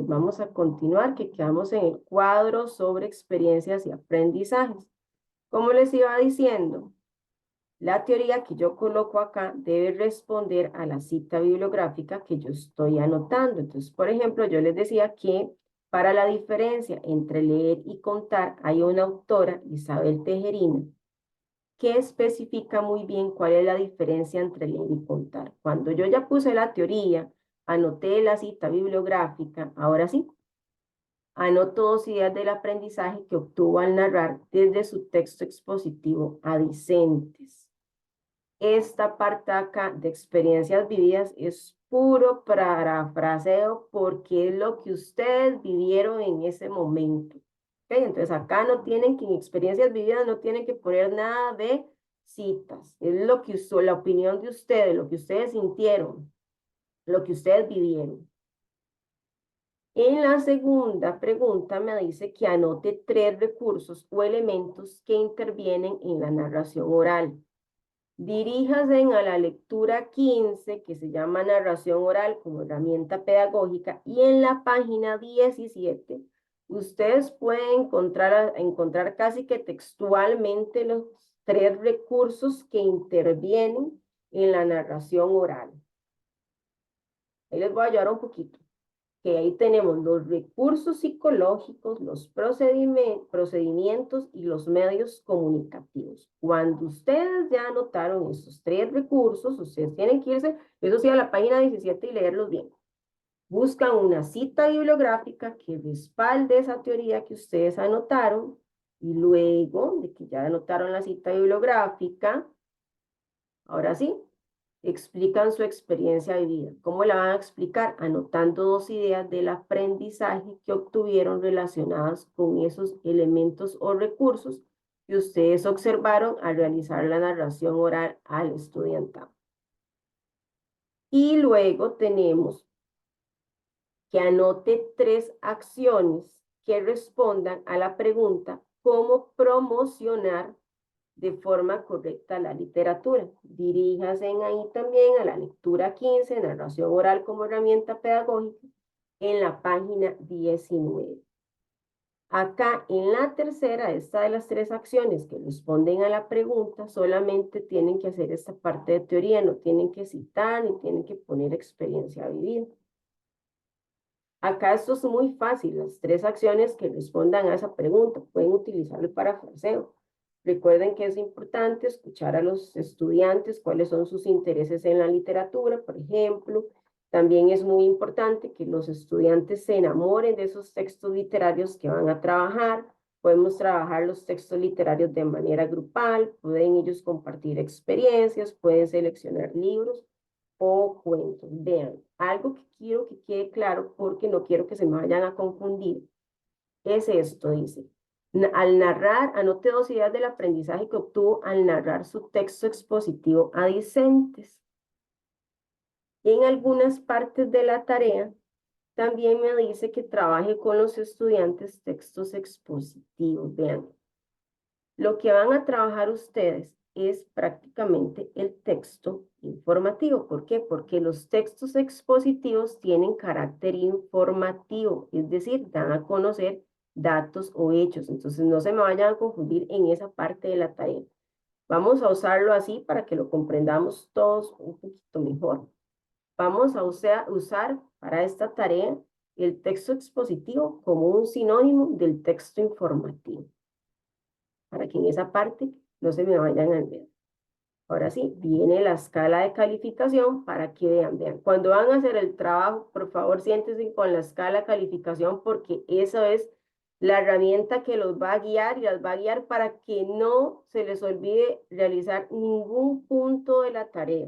que vamos a continuar, que quedamos en el cuadro sobre experiencias y aprendizajes. Como les iba diciendo, la teoría que yo coloco acá debe responder a la cita bibliográfica que yo estoy anotando. Entonces, por ejemplo, yo les decía que para la diferencia entre leer y contar hay una autora, Isabel Tejerina, que especifica muy bien cuál es la diferencia entre leer y contar. Cuando yo ya puse la teoría, anoté la cita bibliográfica, ahora sí, anoto 2 ideas del aprendizaje que obtuvo al narrar desde su texto expositivo a discentes. Esta parte acá de experiencias vividas es puro parafraseo porque es lo que ustedes vivieron en ese momento. ¿Okay? Entonces acá no tienen que, en experiencias vividas no tienen que poner nada de citas. Es lo que usó, la opinión de ustedes, lo que ustedes sintieron, lo que ustedes vivieron. En la segunda pregunta me dice que anote 3 recursos o elementos que intervienen en la narración oral. Diríjase a la lectura 15, que se llama narración oral como herramienta pedagógica, y en la página 17, ustedes pueden encontrar casi que textualmente los 3 recursos que intervienen en la narración oral. Ahí les voy a ayudar un poquito. Que ahí tenemos los recursos psicológicos, los procedimientos y los medios comunicativos. Cuando ustedes ya anotaron esos 3 recursos, ustedes tienen que irse, eso sí, a la página 17 y leerlos bien. Buscan una cita bibliográfica que respalde esa teoría que ustedes anotaron y luego de que ya anotaron la cita bibliográfica, ahora sí, explican su experiencia vivida. ¿Cómo la van a explicar? Anotando 2 ideas del aprendizaje que obtuvieron relacionadas con esos elementos o recursos que ustedes observaron al realizar la narración oral al estudiantado. Y luego tenemos que anote 3 acciones que respondan a la pregunta ¿cómo promocionar de forma correcta la literatura? Diríjase ahí también a la lectura 15, narración oral como herramienta pedagógica, en la página 19. Acá en la tercera, esta de las 3 acciones que responden a la pregunta, solamente tienen que hacer esta parte de teoría, no tienen que citar ni tienen que poner experiencia vivida. Acá esto es muy fácil, las 3 acciones que respondan a esa pregunta pueden utilizar el parafraseo. Recuerden que es importante escuchar a los estudiantes cuáles son sus intereses en la literatura, por ejemplo. También es muy importante que los estudiantes se enamoren de esos textos literarios que van a trabajar. Podemos trabajar los textos literarios de manera grupal, pueden ellos compartir experiencias, pueden seleccionar libros o cuentos. Vean, algo que quiero que quede claro porque no quiero que se me vayan a confundir es esto, dice. Al narrar, anote 2 ideas del aprendizaje que obtuvo al narrar su texto expositivo a discentes. En algunas partes de la tarea, también me dice que trabaje con los estudiantes textos expositivos. Vean, lo que van a trabajar ustedes es prácticamente el texto informativo. ¿Por qué? Porque los textos expositivos tienen carácter informativo, es decir, dan a conocer datos o hechos. Entonces, no se me vayan a confundir en esa parte de la tarea. Vamos a usarlo así para que lo comprendamos todos un poquito mejor. Vamos a usar para esta tarea el texto expositivo como un sinónimo del texto informativo, para que en esa parte no se me vayan a olvidar. Ahora sí, viene la escala de calificación para que vean. Cuando van a hacer el trabajo, por favor, siéntense con la escala de calificación porque esa es la herramienta que los va a guiar y las va a guiar para que no se les olvide realizar ningún punto de la tarea.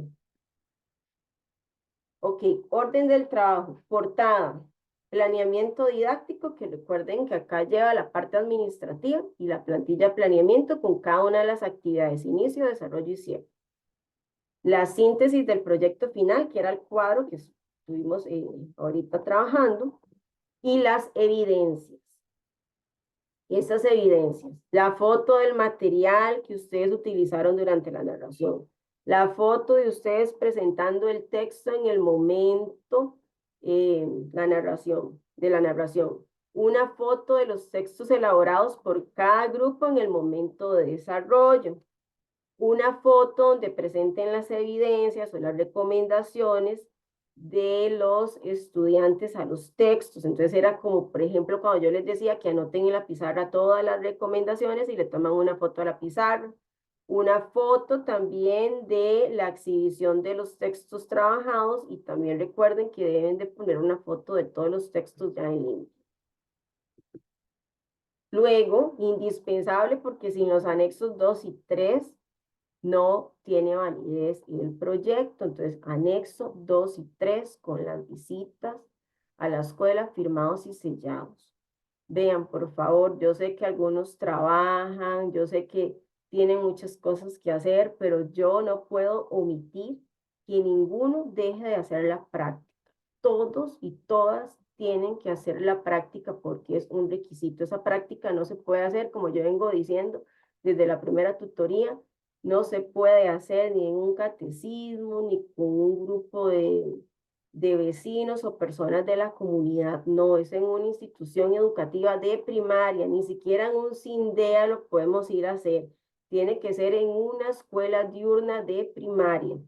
Ok, orden del trabajo, portada, planeamiento didáctico, que recuerden que acá lleva la parte administrativa y la plantilla de planeamiento con cada una de las actividades, inicio, desarrollo y cierre. La síntesis del proyecto final, que era el cuadro que estuvimos ahorita trabajando, y las evidencias. Esas evidencias, la foto del material que ustedes utilizaron durante la narración, la foto de ustedes presentando el texto en el momento, la narración, de la narración. Una foto de los textos elaborados por cada grupo en el momento de desarrollo. Una foto donde presenten las evidencias o las recomendaciones de los estudiantes a los textos. Entonces era como, por ejemplo, cuando yo les decía que anoten en la pizarra todas las recomendaciones y le toman una foto a la pizarra. Una foto también de la exhibición de los textos trabajados y también recuerden que deben de poner una foto de todos los textos ya en línea. Luego, indispensable porque sin los anexos 2 y 3 no tiene validez el proyecto. Entonces, anexo 2 y 3 con las visitas a la escuela firmados y sellados. Vean, por favor, yo sé que algunos trabajan, yo sé que tienen muchas cosas que hacer, pero yo no puedo omitir que ninguno deje de hacer la práctica. Todos y todas tienen que hacer la práctica porque es un requisito. Esa práctica no se puede hacer, como yo vengo diciendo, desde la primera tutoría, no se puede hacer ni en un catecismo, ni con un grupo de vecinos o personas de la comunidad. No, es en una institución educativa de primaria, ni siquiera en un CINDEA lo podemos ir a hacer. Tiene que ser en una escuela diurna de primaria.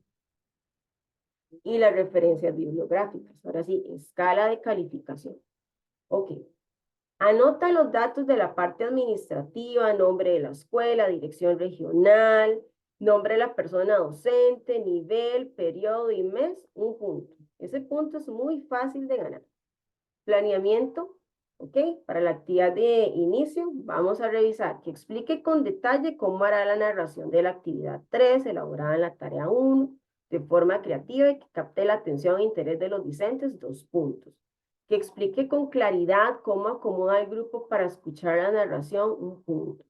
Y las referencias bibliográficas. Ahora sí, escala de calificación. Ok. Anota los datos de la parte administrativa, nombre de la escuela, dirección regional, nombre de la persona docente, nivel, periodo y mes, un punto. Ese punto es muy fácil de ganar. Planeamiento, ok. Para la actividad de inicio, vamos a revisar que explique con detalle cómo hará la narración de la actividad 3, elaborada en la tarea 1, de forma creativa y que capte la atención e interés de los discentes, 2 puntos. Que explique con claridad cómo acomoda el grupo para escuchar la narración, 1 punto.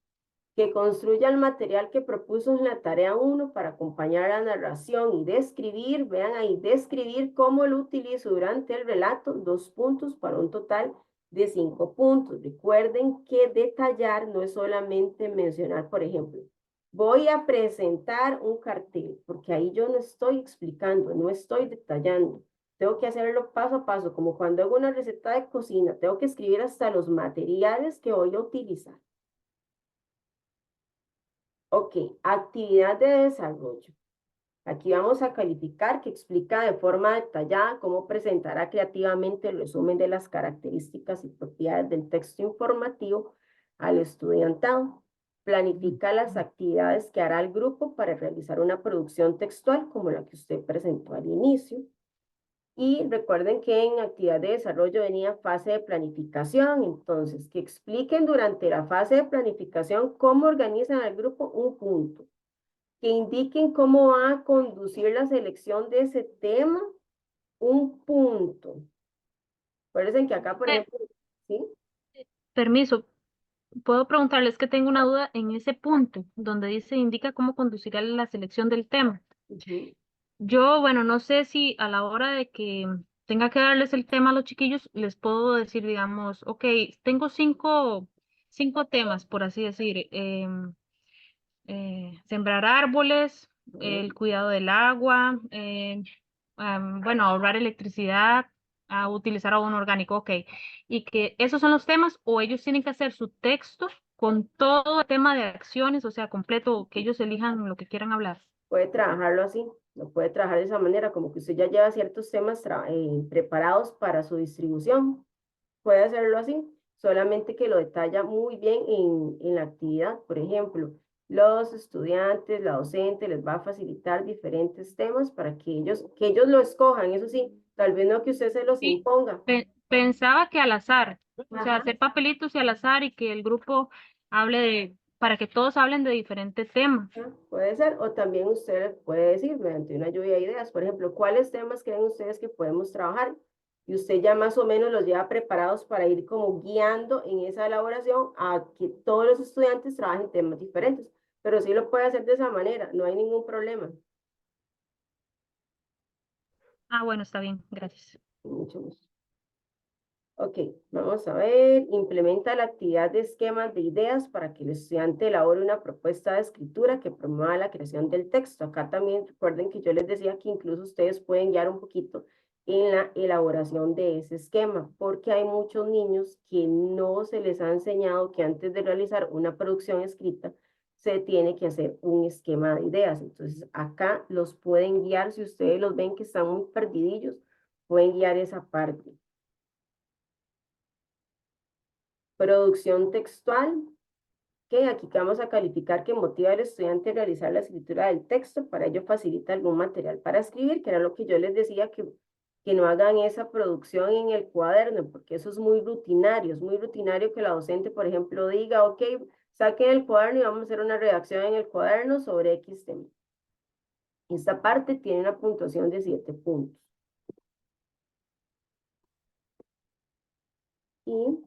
Que construya el material que propuso en la tarea 1 para acompañar la narración y describir, vean ahí, describir cómo lo utilizo durante el relato, 2 puntos para un total de 5 puntos. Recuerden que detallar no es solamente mencionar, por ejemplo, voy a presentar un cartel, porque ahí yo no estoy explicando, no estoy detallando. Tengo que hacerlo paso a paso, como cuando hago una receta de cocina, tengo que escribir hasta los materiales que voy a utilizar. Ok, actividad de desarrollo. Aquí vamos a calificar que explica de forma detallada cómo presentará creativamente el resumen de las características y propiedades del texto informativo al estudiantado. Planifica las actividades que hará el grupo para realizar una producción textual como la que usted presentó al inicio. Y recuerden que en actividad de desarrollo venía fase de planificación, entonces que expliquen durante la fase de planificación cómo organizan al grupo, un punto. Que indiquen cómo va a conducir la selección de ese tema, un punto. Acuérdense que acá, por ejemplo, ¿sí? Permiso, puedo preguntarles que tengo una duda en ese punto, donde dice, indica cómo conducirá la selección del tema. Ujú. Yo, bueno, no sé si a la hora de que tenga que darles el tema a los chiquillos, les puedo decir, digamos, ok, tengo cinco temas, por así decir, sembrar árboles, el cuidado del agua, bueno, ahorrar electricidad, utilizar abono orgánico, ok. Y que esos son los temas, o ellos tienen que hacer su texto con todo el tema de acciones, o sea, completo, que ellos elijan lo que quieran hablar. Puede trabajarlo así, lo puede trabajar de esa manera, como que usted ya lleva ciertos temas preparados para su distribución. Puede hacerlo así, solamente que lo detalla muy bien en la actividad. Por ejemplo, los estudiantes, la docente les va a facilitar diferentes temas para que ellos lo escojan, eso sí, tal vez no que usted se los Sí, imponga. pensaba que al azar, o sea, Ajá. hacer papelitos y al azar y que el grupo hable para que todos hablen de diferentes temas. Puede ser, o también usted puede decir mediante una lluvia de ideas, por ejemplo, ¿cuáles temas creen ustedes que podemos trabajar? Y usted ya más o menos los lleva preparados para ir como guiando en esa elaboración a que todos los estudiantes trabajen temas diferentes, pero sí lo puede hacer de esa manera, no hay ningún problema. Bueno, está bien, gracias. Mucho gusto. Ok, vamos a ver, implementa la actividad de esquemas de ideas para que el estudiante elabore una propuesta de escritura que promueva la creación del texto. Acá también recuerden que yo les decía que incluso ustedes pueden guiar un poquito en la elaboración de ese esquema, porque hay muchos niños que no se les ha enseñado que antes de realizar una producción escrita, se tiene que hacer un esquema de ideas. Entonces, acá los pueden guiar, si ustedes los ven que están muy perdidillos, pueden guiar esa parte. Producción textual, que aquí vamos a calificar que motiva al estudiante a realizar la escritura del texto, para ello facilita algún material para escribir, que era lo que yo les decía, que no hagan esa producción en el cuaderno, porque eso es muy rutinario que la docente, por ejemplo, diga, ok, saquen el cuaderno y vamos a hacer una redacción en el cuaderno sobre X tema. Esta parte tiene una puntuación de 7 puntos. Y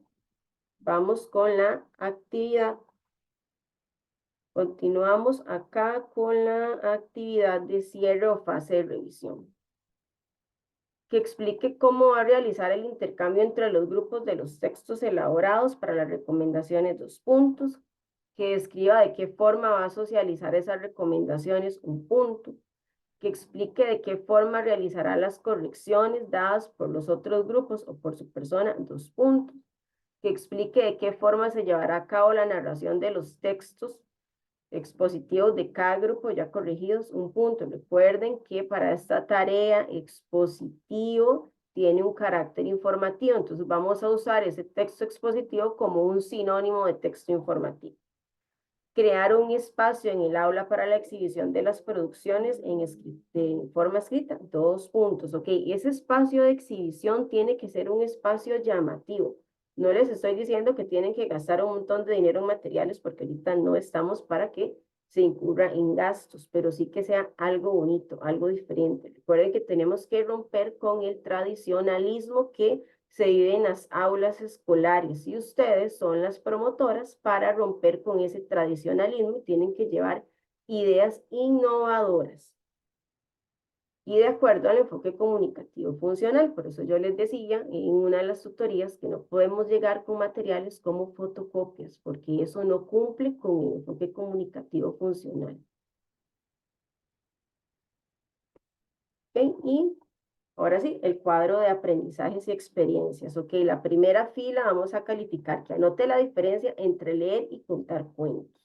vamos con la actividad. Continuamos acá con la actividad de cierre o fase de revisión, que explique cómo va a realizar el intercambio entre los grupos de los textos elaborados para las recomendaciones, 2 puntos, que describa de qué forma va a socializar esas recomendaciones, 1 punto, que explique de qué forma realizará las correcciones dadas por los otros grupos o por su persona, 2 puntos, que explique de qué forma se llevará a cabo la narración de los textos expositivos de cada grupo ya corregidos, 1 punto. Recuerden que para esta tarea expositivo tiene un carácter informativo, entonces vamos a usar ese texto expositivo como un sinónimo de texto informativo. Crear un espacio en el aula para la exhibición de las producciones de forma escrita, 2 puntos, ok. Ese espacio de exhibición tiene que ser un espacio llamativo. No les estoy diciendo que tienen que gastar un montón de dinero en materiales, porque ahorita no estamos para que se incurra en gastos, pero sí que sea algo bonito, algo diferente. Recuerden que tenemos que romper con el tradicionalismo que se vive en las aulas escolares, y ustedes son las promotoras para romper con ese tradicionalismo y tienen que llevar ideas innovadoras y de acuerdo al enfoque comunicativo funcional. Por eso yo les decía en una de las tutorías que no podemos llegar con materiales como fotocopias, porque eso no cumple con el enfoque comunicativo funcional. ¿Okay? Y ahora sí, el cuadro de aprendizajes y experiencias. Ok, la primera fila vamos a calificar, que anote la diferencia entre leer y contar cuentos.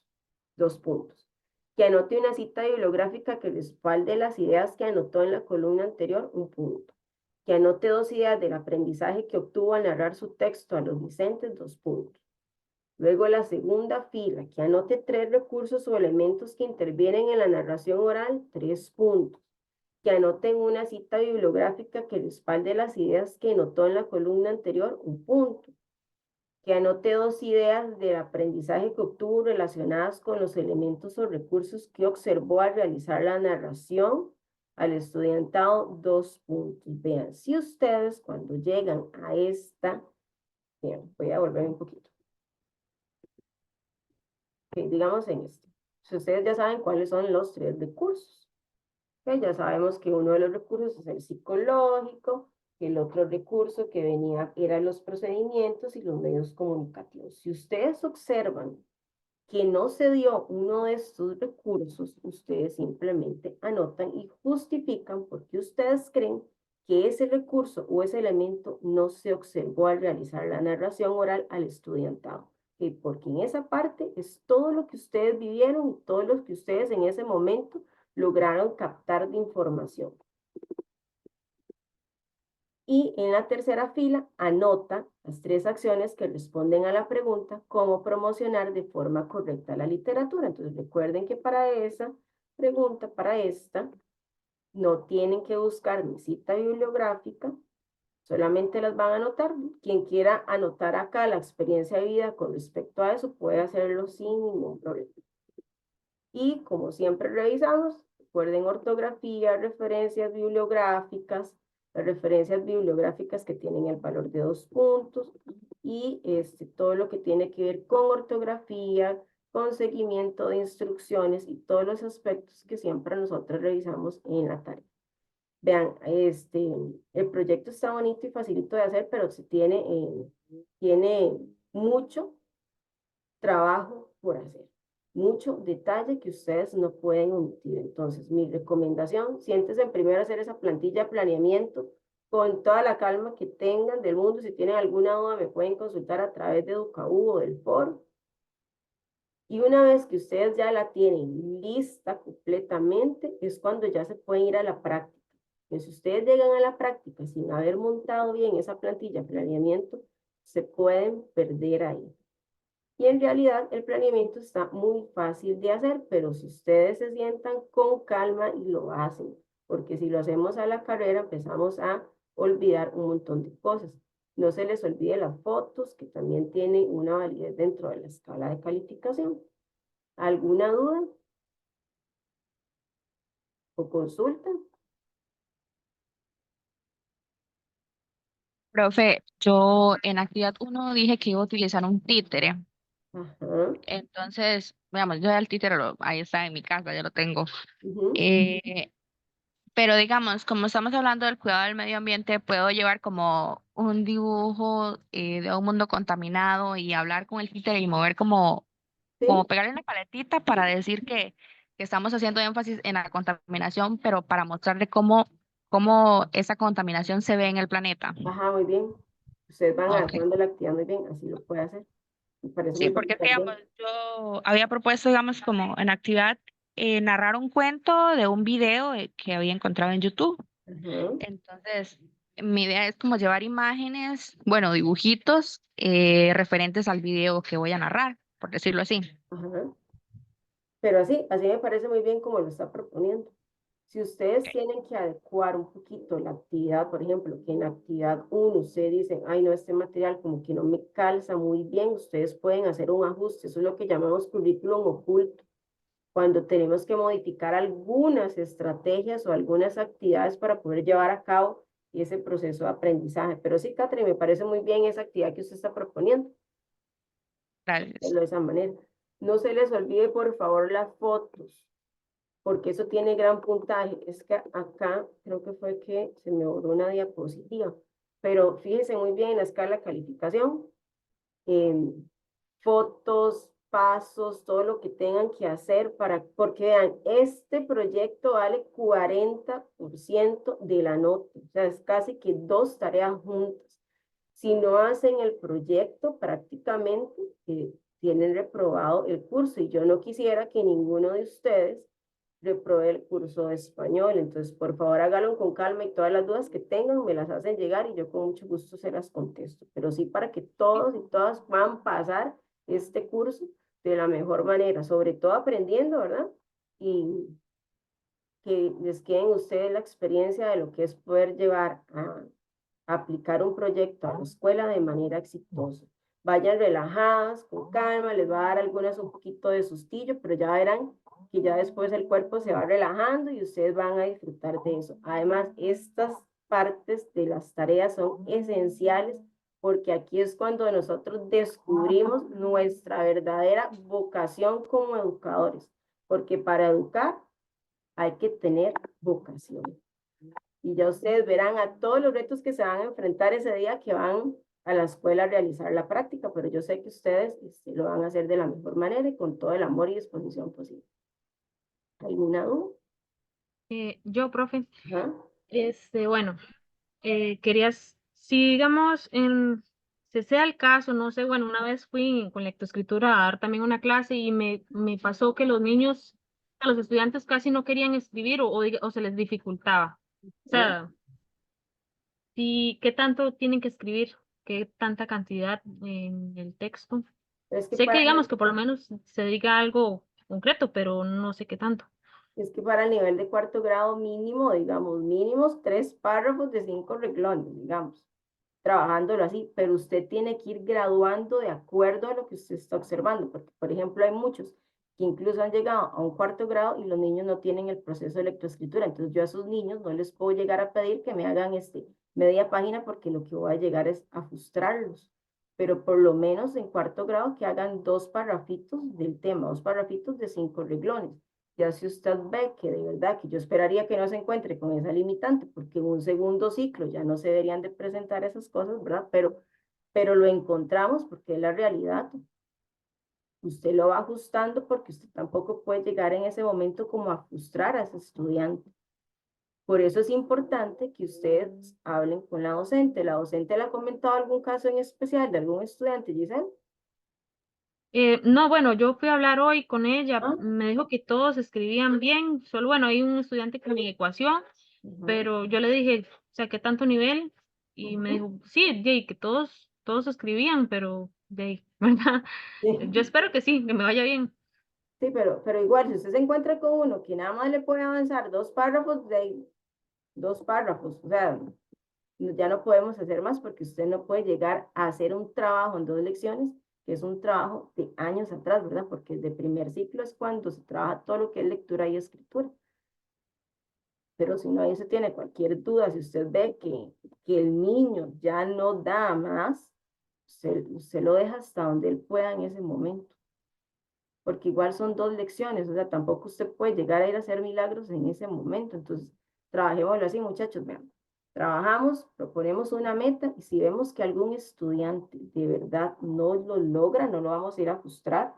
2 puntos. Que anote una cita bibliográfica que respalde las ideas que anotó en la columna anterior, 1 punto. Que anote 2 ideas del aprendizaje que obtuvo al narrar su texto a los discentes, 2 puntos. Luego la segunda fila, que anote 3 recursos o elementos que intervienen en la narración oral, 3 puntos. Que anoten una cita bibliográfica que respalde las ideas que notó en la columna anterior, 1 punto. Que anote 2 ideas del aprendizaje que obtuvo relacionadas con los elementos o recursos que observó al realizar la narración al estudiantado, 2 puntos. Vean, si ustedes cuando llegan a esta, vean, voy a volver un poquito. Okay, digamos en esto. Si ustedes ya saben cuáles son los 3 recursos. Okay, ya sabemos que uno de los recursos es el psicológico, que el otro recurso que venía eran los procedimientos y los medios comunicativos. Si ustedes observan que no se dio uno de estos recursos, ustedes simplemente anotan y justifican por qué ustedes creen que ese recurso o ese elemento no se observó al realizar la narración oral al estudiantado. Porque en esa parte es todo lo que ustedes vivieron y todo lo que ustedes en ese momento lograron captar de información. Y en la tercera fila, anota las 3 acciones que responden a la pregunta cómo promocionar de forma correcta la literatura. Entonces recuerden que para esa pregunta, para esta, no tienen que buscar ni cita bibliográfica, solamente las van a anotar. Quien quiera anotar acá la experiencia de vida con respecto a eso, puede hacerlo sin ningún problema. Y como siempre revisamos, recuerden ortografía, referencias bibliográficas, las referencias bibliográficas que tienen el valor de 2 puntos, y todo lo que tiene que ver con ortografía, con seguimiento de instrucciones y todos los aspectos que siempre nosotros revisamos en la tarea. Vean, el proyecto está bonito y facilito de hacer, pero tiene mucho trabajo por hacer, mucho detalle que ustedes no pueden omitir. Entonces, mi recomendación, siéntese en primero a hacer esa plantilla de planeamiento, con toda la calma que tengan del mundo. Si tienen alguna duda, me pueden consultar a través de Educaú o del foro. Y una vez que ustedes ya la tienen lista completamente, es cuando ya se pueden ir a la práctica. Que si ustedes llegan a la práctica sin haber montado bien esa plantilla de planeamiento, se pueden perder ahí. Y en realidad el planeamiento está muy fácil de hacer, pero si ustedes se sientan con calma y lo hacen, porque si lo hacemos a la carrera empezamos a olvidar un montón de cosas. No se les olvide las fotos, que también tienen una validez dentro de la escala de calificación. ¿Alguna duda o consulta? Profe, yo en actividad uno dije que iba a utilizar un títere. Ajá. Entonces, veamos, yo el títere ahí está en mi casa, ya lo tengo. Ujú. Eh, pero digamos, como estamos hablando del cuidado del medio ambiente, puedo llevar como un dibujo de un mundo contaminado y hablar con el títere y mover como Sí. pegarle una paletita para decir que estamos haciendo énfasis en la contaminación, pero para mostrarle cómo esa contaminación se ve en el planeta. Ajá, muy bien. Ustedes van Ok. adaptando la actividad muy bien, así lo puede hacer. Me parece Sí, muy bien porque digamos, también. yo había propuesto, digamos, como en actividad narrar un cuento de un video que había encontrado en YouTube. Ajá, Entonces, mi idea es como llevar imágenes, bueno, dibujitos referentes al video que voy a narrar, por decirlo así. ajá. Pero así me parece muy bien como lo está proponiendo. Si ustedes tienen que adecuar un poquito la actividad, por ejemplo, que en actividad uno ustedes dicen, ay, no, este material como que no me calza muy bien, ustedes pueden hacer un ajuste. Eso es lo que llamamos currículum oculto. Cuando tenemos que modificar algunas estrategias o algunas actividades para poder llevar a cabo ese proceso de aprendizaje. Pero sí, Catherine, me parece muy bien esa actividad que usted está proponiendo, Gracias. hacerlo de esa manera. No se les olvide, por favor, las fotos, porque eso tiene gran puntaje. Es que acá creo que fue que se me borró una diapositiva, pero fíjense muy bien en la escala de calificación, fotos, pasos, todo lo que tengan que hacer para, porque vean, este proyecto vale 40% de la nota, o sea, es casi que dos tareas juntas. Si no hacen el proyecto, prácticamente tienen reprobado el curso y yo no quisiera que ninguno de ustedes reprobe el curso de español. Entonces, por favor, háganlo con calma y todas las dudas que tengan me las hacen llegar y yo con mucho gusto se las contesto. Pero sí para que todos y todas puedan pasar este curso de la mejor manera, sobre todo aprendiendo, ¿verdad? Y que les queden ustedes la experiencia de lo que es poder llevar a aplicar un proyecto a la escuela de manera exitosa. Vayan relajadas, con calma, les va a dar algunas un poquito de sustillo, pero ya verán que ya después el cuerpo se va relajando y ustedes van a disfrutar de eso. Además, estas partes de las tareas son esenciales porque aquí es cuando nosotros descubrimos nuestra verdadera vocación como educadores, porque para educar hay que tener vocación. Y ya ustedes verán a todos los retos que se van a enfrentar ese día que van a la escuela a realizar la práctica, pero yo sé que ustedes lo van a hacer de la mejor manera y con todo el amor y disposición posible. ¿Alguna duda? Yo, profe, ¿Ah? bueno, querías, si digamos, si sea el caso, no sé, bueno, una vez fui con lectoescritura a dar también una clase y me pasó que los niños, a los estudiantes casi no querían escribir o se les dificultaba. O ¿Ah? sea, sí, ¿qué tanto tienen que escribir? ¿Qué tanta cantidad en el texto? Es que Sé que para digamos que por lo menos se diga algo concreto, pero no sé qué tanto. Es que para el nivel de cuarto grado mínimo, digamos, mínimos 3 párrafos de 5 renglones, digamos, trabajándolo así, pero usted tiene que ir graduando de acuerdo a lo que usted está observando, porque, por ejemplo, hay muchos que incluso han llegado a un cuarto grado y los niños no tienen el proceso de lectoescritura, entonces yo a esos niños no les puedo llegar a pedir que me hagan media página porque lo que voy a llegar es a frustrarlos, pero por lo menos en cuarto grado que hagan 2 parrafitos del tema, 2 parrafitos de 5 renglones. Ya si usted ve que de verdad que yo esperaría que no se encuentre con esa limitante, porque en un segundo ciclo ya no se deberían de presentar esas cosas, ¿verdad? Pero lo encontramos porque es la realidad. Usted lo va ajustando porque usted tampoco puede llegar en ese momento como a frustrar a ese estudiante. Por eso es importante que ustedes hablen con la docente. ¿La docente le ha comentado algún caso en especial de algún estudiante, Giselle? No, bueno, yo fui a hablar hoy con ella, ¿Ah? me dijo que todos escribían bien, solo bueno, hay un estudiante con mi ecuación, Ujú, pero yo le dije, o sea, ¿qué tanto nivel? Y me ujú. dijo, sí, Jay, que todos escribían, pero Jay, ¿verdad? Yo Sí, espero que sí, que me vaya bien. sí, pero igual, si usted se encuentra con uno que nada más le puede avanzar 2 párrafos, de ahí, 2 párrafos, o sea, ya no podemos hacer más porque usted no puede llegar a hacer un trabajo en 2 lecciones, que es un trabajo de años atrás, ¿verdad? Porque el de primer ciclo es cuando se trabaja todo lo que es lectura y escritura. Pero si no, ahí se tiene cualquier duda, si usted ve que el niño ya no da más, usted lo deja hasta donde él pueda en ese momento, porque igual son 2 lecciones, o sea, tampoco usted puede llegar a ir a hacer milagros en ese momento. Entonces, trabajémoslo así, muchachos, vean. Trabajamos, proponemos una meta y si vemos que algún estudiante de verdad no lo logra, no lo vamos a ir a frustrar,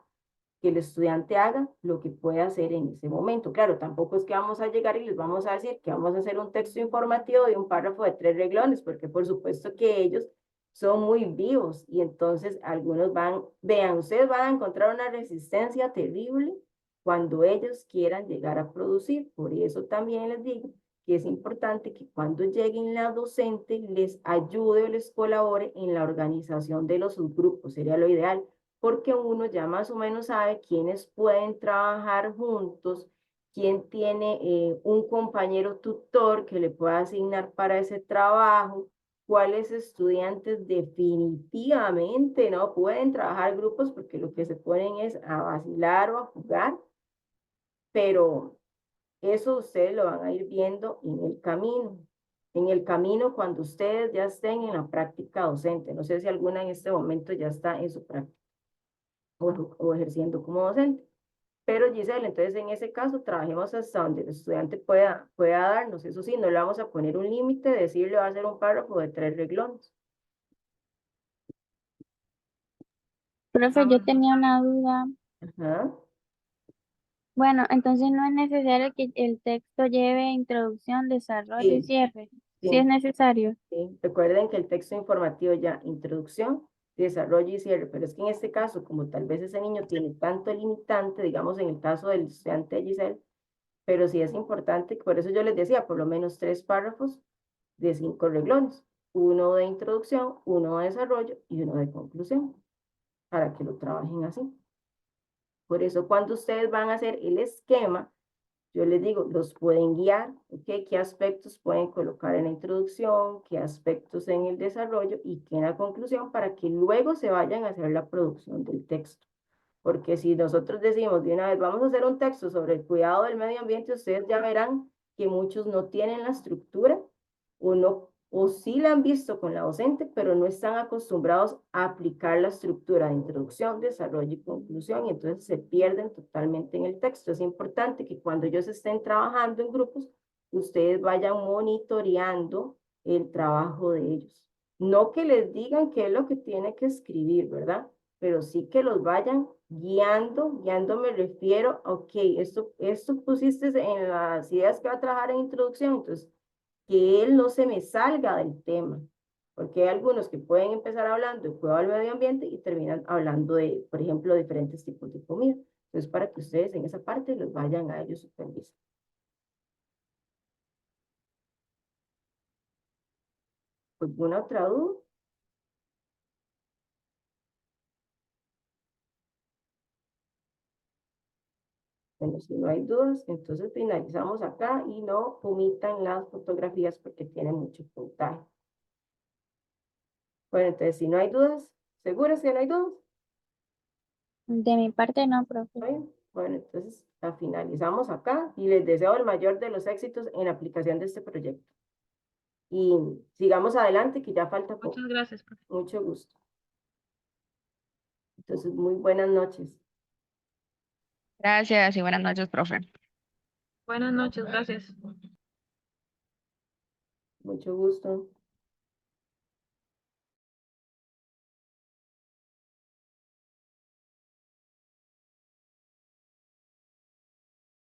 que el estudiante haga lo que puede hacer en ese momento. Claro, tampoco es que vamos a llegar y les vamos a decir que vamos a hacer un texto informativo de un párrafo de 3 renglones, porque por supuesto que ellos son muy vivos y entonces algunos vean, ustedes van a encontrar una resistencia terrible cuando ellos quieran llegar a producir. Por eso también les digo que es importante que cuando lleguen la docente les ayude o les colabore en la organización de los subgrupos, sería lo ideal, porque uno ya más o menos sabe quiénes pueden trabajar juntos, quién tiene un compañero tutor que le pueda asignar para ese trabajo, cuáles estudiantes definitivamente no pueden trabajar grupos porque lo que se ponen es a vacilar o a jugar, pero eso ustedes lo van a ir viendo en el camino. En el camino cuando ustedes ya estén en la práctica docente. No sé si alguna en este momento ya está en su práctica o ejerciendo como docente. Pero Giselle, entonces en ese caso trabajemos hasta donde el estudiante pueda darnos. Eso sí, no le vamos a poner un límite, decirle va a ser un párrafo de 3 renglones. Profe, yo tenía una duda. Ajá. Bueno, entonces no es necesario que el texto lleve introducción, desarrollo y Sí, cierre. Sí es sí, necesario. sí. Recuerden que el texto informativo ya, introducción, desarrollo y cierre, pero es que en este caso, como tal vez ese niño tiene tanto limitante, digamos en el caso del estudiante de Giselle, pero sí es importante, por eso yo les decía, por lo menos 3 párrafos de 5 renglones, uno de introducción, uno de desarrollo y uno de conclusión, para que lo trabajen así. Por eso cuando ustedes van a hacer el esquema, yo les digo, los pueden guiar, ¿ok? ¿Qué aspectos pueden colocar en la introducción, qué aspectos en el desarrollo y qué en la conclusión para que luego se vayan a hacer la producción del texto? Porque si nosotros decimos de una vez, vamos a hacer un texto sobre el cuidado del medio ambiente, ustedes ya verán que muchos no tienen la estructura o no, o sí la han visto con la docente, pero no están acostumbrados a aplicar la estructura de introducción, desarrollo y conclusión, y entonces se pierden totalmente en el texto. Es importante que cuando ellos estén trabajando en grupos, ustedes vayan monitoreando el trabajo de ellos. No que les digan qué es lo que tiene que escribir, ¿verdad? Pero sí que los vayan guiando me refiero, ok, esto pusiste en las ideas que va a trabajar en introducción, entonces que él no se me salga del tema, porque hay algunos que pueden empezar hablando de cuidado del medio ambiente y terminan hablando de, por ejemplo, diferentes tipos de comida. Entonces, para que ustedes en esa parte los vayan a ellos supervisar. ¿Alguna otra duda? Bueno, si no hay dudas, entonces finalizamos acá y no omitan las fotografías porque tienen mucho puntaje. Bueno, entonces si no hay dudas, ¿seguras que no hay dudas? De mi parte no, profe. ¿Está bien? Bueno, entonces la finalizamos acá y les deseo el mayor de los éxitos en la aplicación de este proyecto. Y sigamos adelante, que ya falta poco. Muchas gracias, profe. Mucho gusto. Entonces, muy buenas noches. Gracias y buenas noches, profe. Buenas noches, gracias. Mucho gusto.